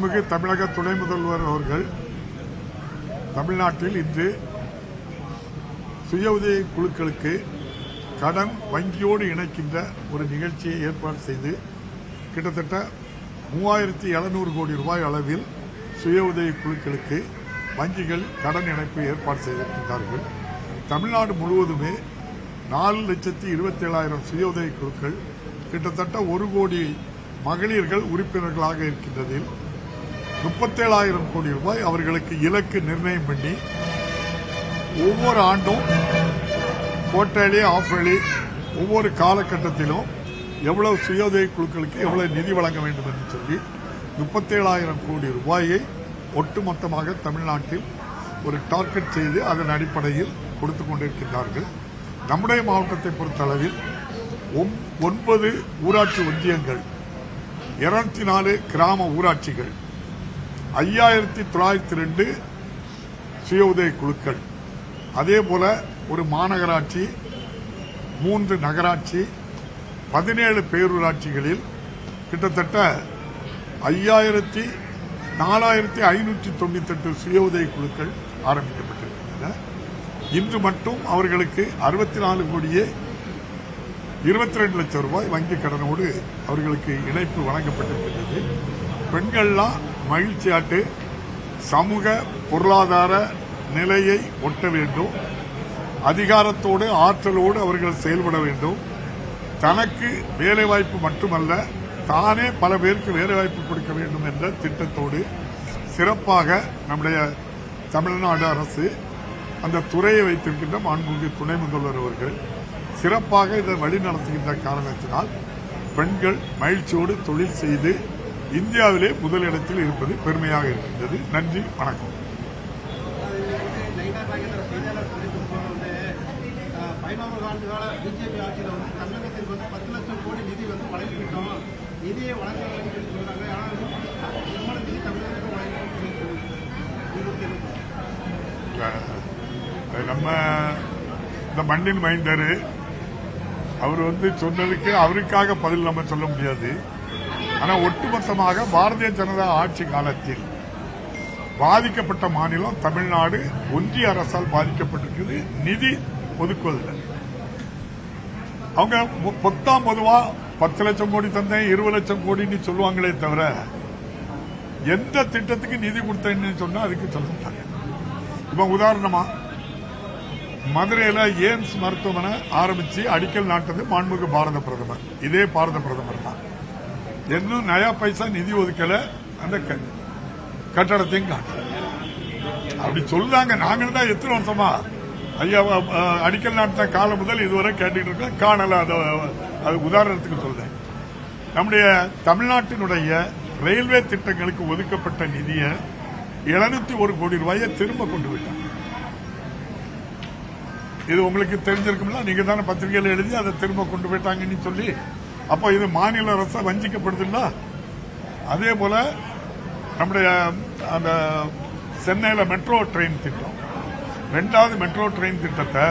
மாண்புமிகு தமிழக துணை முதல்வர் அவர்கள் தமிழ்நாட்டில் இன்று சுய உதவி குழுக்களுக்கு கடன் வங்கியோடு இணைக்கின்ற ஒரு நிகழ்ச்சியை ஏற்பாடு செய்து கிட்டத்தட்ட 3700 கோடி ரூபாய் அளவில் சுய உதவி குழுக்களுக்கு வங்கிகள் கடன் இணைப்பு ஏற்பாடு செய்திருக்கிறார்கள். தமிழ்நாடு முழுவதுமே 4,27,000 சுய உதவி குழுக்கள் கிட்டத்தட்ட 1 கோடி மகளிர்கள் உறுப்பினர்களாக இருக்கின்றதில் 37,000 கோடி ரூபாய் அவர்களுக்கு இலக்கு நிர்ணயம் பண்ணி ஒவ்வொரு ஆண்டும் குவார்டர்லி ஆஃப்லி ஒவ்வொரு காலகட்டத்திலும் எவ்வளவு சுய உதவி குழுக்களுக்கு எவ்வளவு நிதி வழங்க வேண்டும் என்று சொல்லி 37,000 கோடி ரூபாயை ஒட்டுமொத்தமாக தமிழ்நாட்டில் ஒரு டார்கெட் செய்து அதன் அடிப்படையில் கொடுத்துக் கொண்டிருக்கின்றார்கள். நம்முடைய மாவட்டத்தை பொறுத்தளவில் 9 ஊராட்சி ஒன்றியங்கள், 204 கிராம ஊராட்சிகள், 5,902 சுய உதவி குழுக்கள், அதேபோல ஒரு மாநகராட்சி, 3 நகராட்சி, 17 பேரூராட்சிகளில் கிட்டத்தட்ட 4,598 சுய உதவி குழுக்கள் ஆரம்பிக்கப்பட்டிருக்கின்றன. இன்று மட்டும் அவர்களுக்கு 64 கோடியே 22 லட்சம் ரூபாய் வங்கிக் கடனோடு அவர்களுக்கு இணைப்பு வழங்கப்பட்டிருக்கிறது. பெண்கள்லாம் மகிழ்ச்சியாட்டு சமூக பொருளாதார நிலையை ஒட்ட வேண்டும், அதிகாரத்தோடு ஆற்றலோடு அவர்கள் செயல்பட வேண்டும். தனக்கு வேலைவாய்ப்பு மட்டுமல்ல, தானே பல பேருக்கு வேலைவாய்ப்பு கொடுக்க வேண்டும் என்ற திட்டத்தோடு சிறப்பாக நம்முடைய தமிழ்நாடு அரசு அந்த துறையை வைத்திருக்கின்ற மாண்புமிகு துணை முதல்வர் அவர்கள் சிறப்பாக இதை வழிநடத்துகின்ற காரணத்தினால் பெண்கள் மகிழ்ச்சியோடு தொழில் செய்து இந்தியாவிலே முதலிடத்தில் இருப்பது பெருமையாக இருக்கின்றது. நன்றி, வணக்கம். 11 ஆண்டு கால பிஜேபி ஆட்சியில் தமிழகத்திற்கு 10 லட்சம் கோடி நிதி வழங்கிவிட்டோம், நிதியை வழங்கவில்லை சொல்றாங்க. ஆனால் நிர்மல நிதி தமிழகத்துக்கு நம்ம இந்த மண்ணின் மைந்தர் அவர் சொன்னதுக்கு அவருக்காக பதில் நம்ம சொல்ல முடியாது. ஆனால் ஒட்டுமொத்தமாக பாரதிய ஜனதா ஆட்சி காலத்தில் பாதிக்கப்பட்ட மாநிலம் தமிழ்நாடு. ஒன்றிய அரசால் பாதிக்கப்பட்டிருக்கிறது நிதி ஒதுக்குவதில். அவங்க பொதுவா 10 லட்சம் கோடி தந்தேன், 20 லட்சம் கோடின்னு சொல்லுவாங்களே தவிர எந்த திட்டத்துக்கு நிதி கொடுத்தேன்னு சொன்னா அதுக்கு சொல்ல மாட்டாங்க. இப்ப உதாரணமா மதுரையில எய்ம்ஸ் மருத்துவமனை ஆரம்பிச்சு அடிக்கல் நாட்டது மாண்புமிகு பாரத பிரதமர். இதே பாரத பிரதமர் தான். இன்னும் நயா பைசா நிதி ஒதுக்கல, அந்த கட்டடத்தையும் காட்டல. அப்படி சொல்றாங்க. நாங்களும் தான் எத்தனை வருஷமா ஐயா அடிக்கல் நாட்டின காலம் முதல் இதுவரை கேட்டுட்டு இருக்கோம், காணல. அது உதாரணத்துக்கு சொல்றேன். நம்முடைய தமிழ்நாட்டினுடைய ரயில்வே திட்டங்களுக்கு ஒதுக்கப்பட்ட நிதியை 701 கோடி ரூபாயை திரும்ப கொண்டு போயிட்டாங்க. இது உங்களுக்கு தெரிஞ்சிருக்கும்ல, நீங்க தானே பத்திரிகையில் எழுதி அதை திரும்ப கொண்டு போயிட்டாங்கன்னு சொல்லி. அப்போ இது மாநில அரசு வஞ்சிக்கப்படுதுல்ல. அதே போல நம்முடைய அந்த சென்னையில் மெட்ரோ ட்ரெயின் திட்டம், 2வது மெட்ரோ ட்ரெயின் திட்டத்தை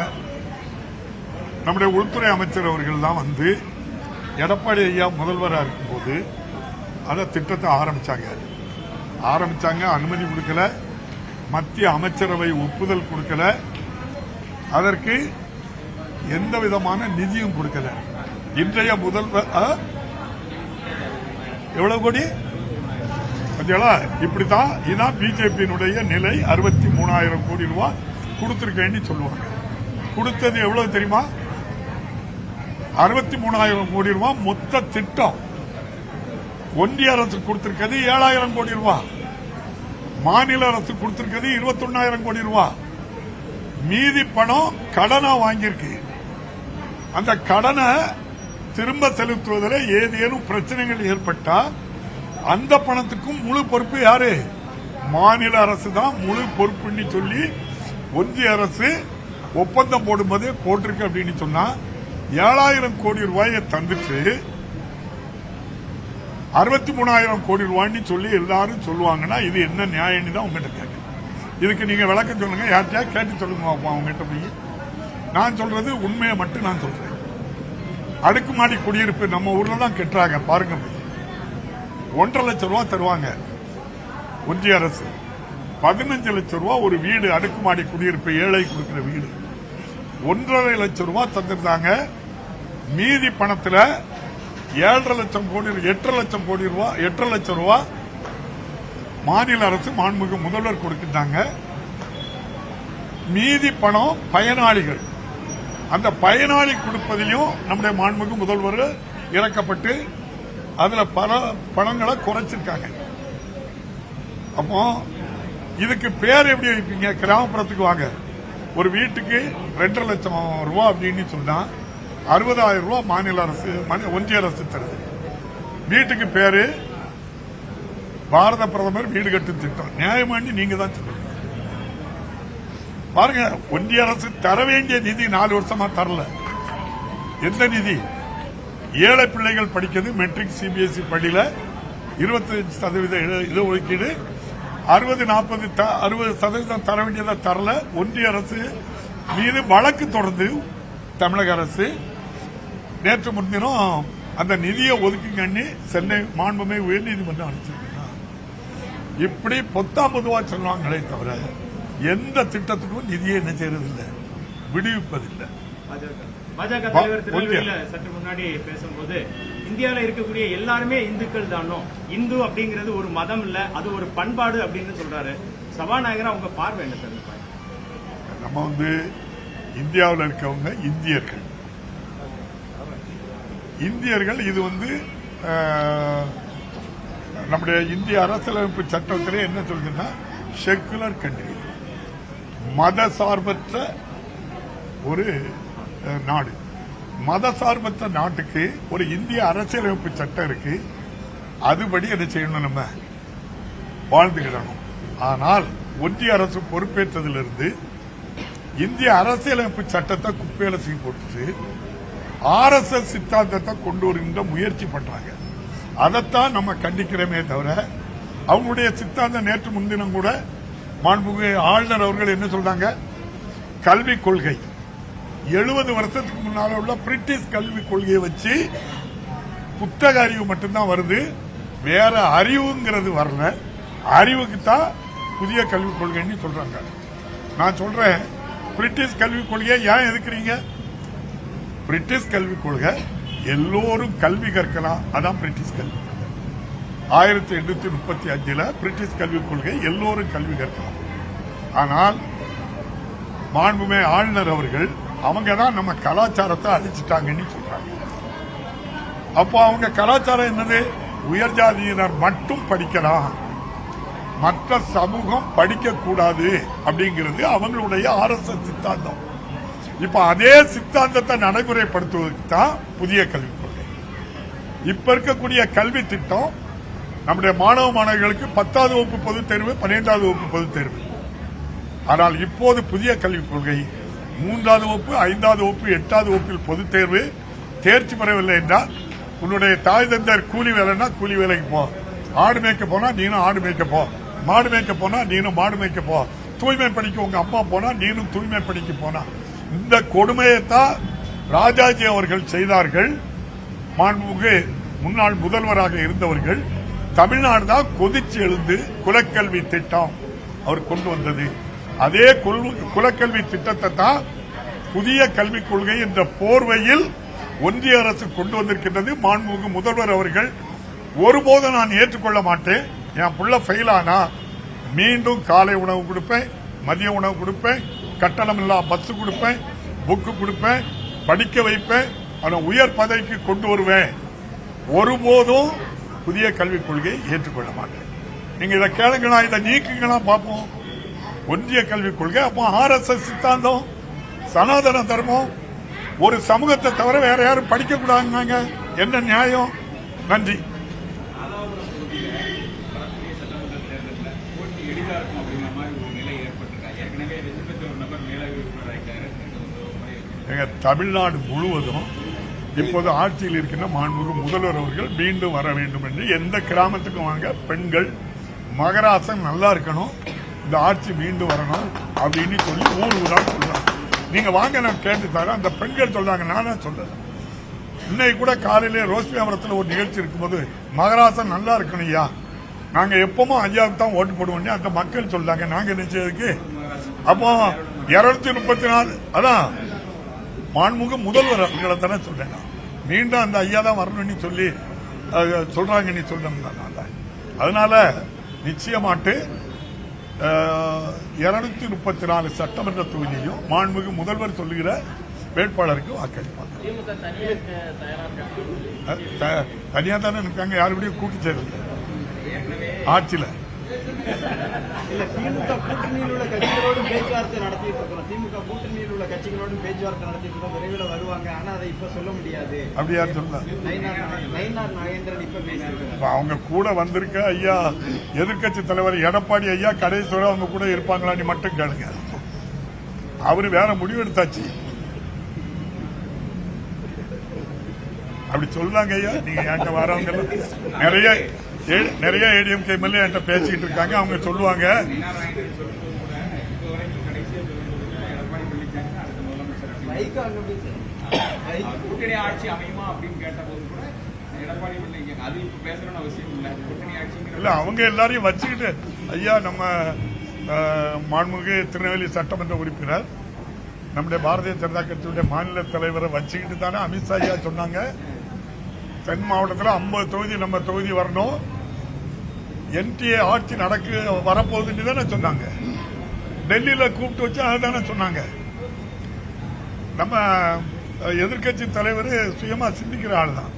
நம்முடைய உள்துறை அமைச்சர் அவர்கள் தான் எடப்பாடி ஐயா முதல்வராக இருக்கும்போது அந்த திட்டத்தை ஆரம்பிச்சாங்க. அனுமதி கொடுக்கல, மத்திய அமைச்சரவை ஒப்புதல் கொடுக்கல, அதற்கு எந்த விதமான நிதியும் கொடுக்கல. இன்றைய முதல்வர் எவ்வளவு கோடி இப்படித்தான். இதுதான் பிஜேபியினுடைய நிலை. 63,000 கோடி ரூபாய் கொடுத்திருக்கேன்னு சொல்லுவாங்க. கொடுத்தது எவ்வளவு தெரியுமா? 63,000 கோடி ரூபாய் மொத்த திட்டம். ஒன்றிய அரசு கொடுத்திருக்கிறது 7,000 கோடி ரூபாய், மாநில அரசு கொடுத்திருக்கிறது 21,000 கோடி ரூபாய். மீதி பணம் கடனா வாங்கியிருக்கு. அந்த கடனை திரும்ப செலுத்துவதில் ஏதேனும் பிரச்சனைகள் ஏற்பட்டா அந்த பணத்துக்கும் முழு பொறுப்பு யாரு? மாநில அரசு தான் முழு பொறுப்புன்னு சொல்லி ஒன்றிய அரசு ஒப்பந்தம் போடும்போது போட்டிருக்கு. அப்படின்னு சொன்னா 7,000 கோடி ரூபாயை தந்துட்டு 63,000 கோடி ரூபாய்ன்னு சொல்லி எல்லாரும் சொல்லுவாங்கன்னா இது என்ன நியாயம்னு தான் உங்ககிட்ட கேட்க. இதுக்கு நீங்க விளக்கம் சொல்லுங்க, யார்கிட்டயா கேட்டு சொல்லுங்க அவங்ககிட்ட போய். நான் சொல்றது உண்மையை மட்டும் நான் சொல்றேன். அடுக்குமாடி குடியிருப்பு நம்ம ஊர்ல தான் கட்டுறாங்க பாருங்க. 1,50,000 ரூபாய் தருவாங்க. ஒன்றிய அரசு 15 லட்சம் ரூபாய் ஒரு வீடு, அடுக்குமாடி குடியிருப்பு ஏழை கொடுக்கிற வீடு 1.5 லட்சம் ரூபாய் தந்திருந்தாங்க. மீதி பணத்துல 7.5 லட்சம் கோடி 8 லட்சம் ரூபாய் மாநில அரசு மாண்புமிகு முதல்வர் கொடுக்கின்றாங்க. மீதி பணம் பயனாளிகள், அந்த பயனாளி கொடுப்பதிலும் நம்முடைய மாண்புமிகு முதல்வர் இறக்கப்பட்டு அதுல பல பணங்களை குறைச்சிருக்காங்க. அப்போ இதுக்கு பேர் எப்படி வைப்பீங்க? கிராமப்புறத்துக்கு வாங்க, ஒரு வீட்டுக்கு 2.5 லட்சம் ரூபாய் அப்படின்னு சொன்னா 60,000 ரூபாய் மாநில அரசு ஒன்றிய அரசு தருது. வீட்டுக்கு பேரு பாரத பிரதமர் வீடு கட்டும் திட்டம். நியாயமாண்டி நீங்க தான் சொல்லுங்க. பாருங்க, ஒன்றிய அரசு தர வேண்டிய நிதி 4 வருஷமா தரல. எந்த நிதி? ஏழை பிள்ளைகள் படிக்கிறது மெட்ரிக் சிபிஎஸ்இ பள்ளியில 25% இட ஒதுக்கீடு, 60% தர வேண்டியதை தரல. ஒன்றிய அரசு மீது வழக்கு தொடர்ந்து தமிழக அரசு நேற்று முன்தினம் அந்த நிதியை ஒதுக்குங்கன்னு சென்னை மாண்புமிகு உயர்நீதிமன்றம் அனுப்பிச்சிருக்காங்க. இப்படி பொத்தாம் பொதுவா சொல்லுவாங்களே தவிர எந்த திட்டத்துக்கும் நிதியை என்ன செய்யறதில்லை, விடுவிப்பதில்லை. பாஜக தலைவர் திருநெல்வேலியில சற்று முன்னாடி பேசும்போது இந்தியாவில் இருக்கக்கூடிய எல்லாருமே இந்துக்கள் தானோ, இந்து அப்படிங்கிறது ஒரு மதம் இல்ல, அது ஒரு பண்பாடு அப்படின்னு சொல்றாரு. சபாநாயகர் அவங்க பார்வை என்ன சார்? நம்ம இந்தியாவில் இருக்கவங்க இந்தியர்கள் இது நம்முடைய இந்திய அரசியலமைப்பு சட்டத்திலே என்ன சொல்றதுன்னா செக்குலர் கண்ட்ரி, மத சார்பற்ற ஒரு நாடு. மத சார்பற்ற நாட்டுக்கு ஒரு இந்திய அரசியலமைப்பு சட்டம் இருக்கு, அதுபடி அதை செய்யணும், நம்ம வாழ்ந்துக்கிடணும். ஆனால் ஒன்றிய அரசு பொறுப்பேற்றதிலிருந்து இந்திய அரசியலமைப்பு சட்டத்தை குப்பையில தூக்கி போட்டுச்சு RSS சித்தாந்தத்தை கொண்டு வருகின்ற முயற்சி பண்றாங்க. அதைத்தான் நம்ம கண்டிக்கிறோமே தவிர அவங்களுடைய சித்தாந்தம் நேற்று முன்தினம் கூட மாண்புமிகு ஆளுநர் அவர்கள் என்ன சொல்றாங்க, கல்விக் கொள்கை 70 வருஷத்துக்கு முன்னால உள்ள பிரிட்டிஷ் கல்விக் கொள்கையை வச்சு புத்தக அறிவு மட்டும்தான் வருது, வேற அறிவுங்கிறது வரல. அறிவுக்கு தான் புதிய கல்விக் கொள்கைன்னு சொல்றாங்க. நான் சொல்றேன், பிரிட்டிஷ் கல்விக் கொள்கையை ஏன் எதுக்குறீங்க? பிரிட்டிஷ் கல்விக் கொள்கை எல்லோரும் கல்வி கற்கலாம், அதான் பிரிட்டிஷ் கல்வி. 1835 பிரிட்டிஷ் கல்விக் கொள்கை எல்லோரும் கல்வி கற்கலாம். ஆனால் மாண்புமிகு ஆளுநர் அவர்கள் அவங்க தான் நம்ம கலாச்சாரத்தை அழிச்சிட்டாங்கன்னு சொல்றாங்க. அப்போ அவங்க கலாச்சாரம் என்னது? உயர்ஜாதியினர் மட்டும் படிக்கலாம், மற்ற சமூகம் படிக்க கூடாது அப்படிங்கிறது அவங்களுடைய RSS சித்தாந்தம். இப்ப அதே சித்தாந்தத்தை நடைமுறைப்படுத்துவதற்கு தான் புதிய கல்விக் கொள்கை. இப்ப இருக்கக்கூடிய கல்வி திட்டம் நம்முடைய மாணவ மாணவிகளுக்கு 10வது வகுப்பு பொதுத் தேர்வு, 12வது வகுப்பு பொதுத் தேர்வு. ஆனால் இப்போது புதிய கல்விக் கொள்கை 3வது வகுப்பு, 5வது வகுப்பு, 8வது வகுப்பில் பொதுத் தேர்வு தேர்ச்சி பெறவில்லை என்றால் உன்னுடைய தாய் தந்தர் கூலி வேலைன்னா கூலி வேலைக்கு போ, ஆடு மேய்க்க போனா நீனும் ஆடு மேய்க்க போ, மாடு மேய்க்க போனா நீனும் மாடு மேய்க்க போ, தூய்மை பணிக்கு உங்க அம்மா போனா நீனும் தூய்மை பணிக்கு போனா. இந்த கொடுமையைத்தான் ராஜாஜி அவர்கள் செய்தார்கள். மாண்புமிகு முன்னாள் முதல்வராக இருந்தவர்கள் தமிழ்நாடு தான் கொதிச்சு எழுந்து குலக்கல்வி திட்டம் அவர் கொண்டு வந்தது. அதே குலக்கல்வி திட்டத்தை தான் புதிய கல்விக் கொள்கை என்ற போர்வையில் ஒன்றிய அரசு கொண்டு வந்திருக்கின்றது. மாண்புமிகு முதல்வர் அவர்கள் ஒருபோதும் நான் ஏற்றுக்கொள்ள மாட்டேன், என் புள்ள ஃபெயில் ஆனா மீண்டும் காலை உணவு கொடுப்பேன், மதிய உணவு கொடுப்பேன், கட்டணமில்லா பஸ் கொடுப்பேன், புக்கு கொடுப்பேன், படிக்க வைப்பேன், அவனை உயர் பதவிக்கு கொண்டு வருவேன். ஒருபோதும் புதிய கல்விக் கொள்கையை ஏற்றுக்கொள்ள மாட்டேன். நீங்க இதை கேளுங்களா, இதை நீக்குங்களா பார்ப்போம். ஒன்றிய கல்விக் கொள்கை அப்போ RSS சித்தாந்தம், சனாதன தர்மம், ஒரு சமூகத்தை தவிர வேற யாரும் படிக்க கூடாதுங்க. என்ன நியாயம்? நன்றி. தமிழ்நாடு முழுவதும் இப்போது ஆட்சியில் இருக்கின்ற மாண்புமிகு முதல்வர் அவர்கள் மீண்டும் வர வேண்டும் என்று எந்த கிராமத்துக்கும் வாங்க, பெண்கள் மகராசன் நல்லா இருக்கணும், இந்த ஆட்சி மீண்டும் வரணும் அப்படின்னு சொல்லி ஊரா சொல்றாங்க. நீங்க வாங்க, நான் கேட்டு தரேன். அந்த பெண்கள் சொல்றாங்க, நானே சொல்றேன். இன்னைக்கு கூட காலையிலே ரோஸ்மியாபுரத்தில் ஒரு நிகழ்ச்சி இருக்கும்போது மகராசன் நல்லா இருக்கணும் ஐயா, நாங்க எப்பவும் ஐயாவுக்கு தான் ஓட்டு போடுவோம் அந்த மக்கள் சொல்றாங்க. நாங்க என்ன செய்யறதுக்கு? அப்போ 234 அதான் மாண்புமிகு முதல்வர் அவங்களை தானே சொல்றேன். மீண்டும் அந்த ஐயா தான் வரணும்னு சொல்லி சொல்றாங்க. நீ சொல்ற அதனால நிச்சயமாட்டு 234 சட்டமன்ற தொகுதியையும் மாண்புமிகு முதல்வர் சொல்லுகிற வேட்பாளருக்கு வாக்களிப்பாங்க. தனியா தானே இருக்காங்க, யாருபடியும் கூட்டி சேரல ஆட்சியில. இல்ல திமுக கூட்டணியில் உள்ள கட்சிகளோடு பேச்சுவார்த்தை நடத்திட்டு இருக்கிறோம். திமுக கூட்டணியில் உள்ள கட்சிகளோடு பேச்சுவார்த்தை நடத்திட்டு இருக்கோம். விரைவில் வருவாங்க. ஆனா அதை இப்ப சொல்ல முடியாது. அப்படி யார் சொல்லலாம்? நயினார் நாகேந்திரன் இப்ப பேசியிருக்காங்க. அவங்க கூட வந்திருக்க ஐயா எதிர்க்கட்சி தலைவர் எடப்பாடி ஐயா கடைசி வரை அவங்க கூட இருப்பாங்களான்னு மட்டும் கேளுங்க. அவரு வேற முடிவு எடுத்தாச்சு. அப்படி சொல்லாங்க ஐயா. நீங்க என்கிட்ட வரவங்க நிறைய ஏடிஎம்கே எம்எல்ஏ என்கிட்ட பேசிக்கிட்டு இருக்காங்க. அவங்க சொல்லுவாங்க கூட்டணி ஆட்சி அமையுமா அப்படின்னு கேட்டபோது கூட எடப்பாடி அது இப்ப பேசணும்னு அவசியம் இல்லை. கூட்டணி ஆட்சி இல்ல அவங்க எல்லாரையும் வச்சுக்கிட்டு ஐயா நம்ம மாண்புமிகு திருநெல்வேலி சட்டமன்ற உறுப்பினர் நம்முடைய பாரதிய ஜனதா கட்சியுடைய மாநில தலைவரை வச்சுக்கிட்டு தானே அமித்ஷா ஐயா சொன்னாங்க தென் மாவட்டத்தில் 50 தொகுதி நம்ம தொகுதி வரணும், என்டிஏ ஆட்சி வரப்போகுதுன்னு தானே சொன்னாங்க. டெல்லியில கூப்பிட்டு வச்சு அதுதானே சொன்னாங்க. நம்ம எதிர்கட்சி தலைவர் சுயமா சிந்திக்கிற ஆள் தான்.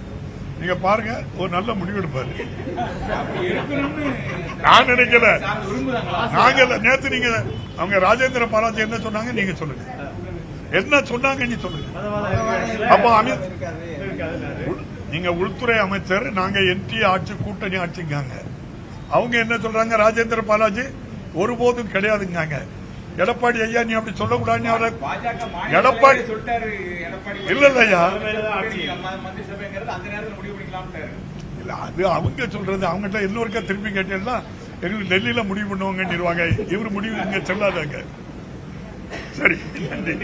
நீங்க பாருங்க, ஒரு நல்ல முடிவு எடுப்பாரு. நான் நினைக்கல. நாங்க நேத்து நீங்க அவங்க ராஜேந்திர பாலாஜி என்ன சொன்னாங்க நீங்க சொல்லுங்க. என்ன சொன்னாங்க நீ சொல்லுங்க. அப்போ நீங்க உள்துறை அமைச்சர், நாங்க என்டிஏ ஆட்சி கூட்டணி ஆட்சிங்காங்க. அவங்க என்ன சொல்றாங்க? ராஜேந்திர பாலாஜி ஒருபோதும் கிடையாதுங்க. எடப்பாடி ஐயா நீ அப்படி சொல்லக்கூடாது. எடப்பாடி இல்ல இல்லையா, இல்ல அது அவங்க சொல்றது. அவங்ககிட்ட இன்னொருக்கா திருப்பி கேட்டீங்கன்னா எங்களுக்கு டெல்லியில முடிவு பண்ணுவாங்க. இவரு முடிவு இங்க சொல்லாதாங்க. சரி, நன்றி.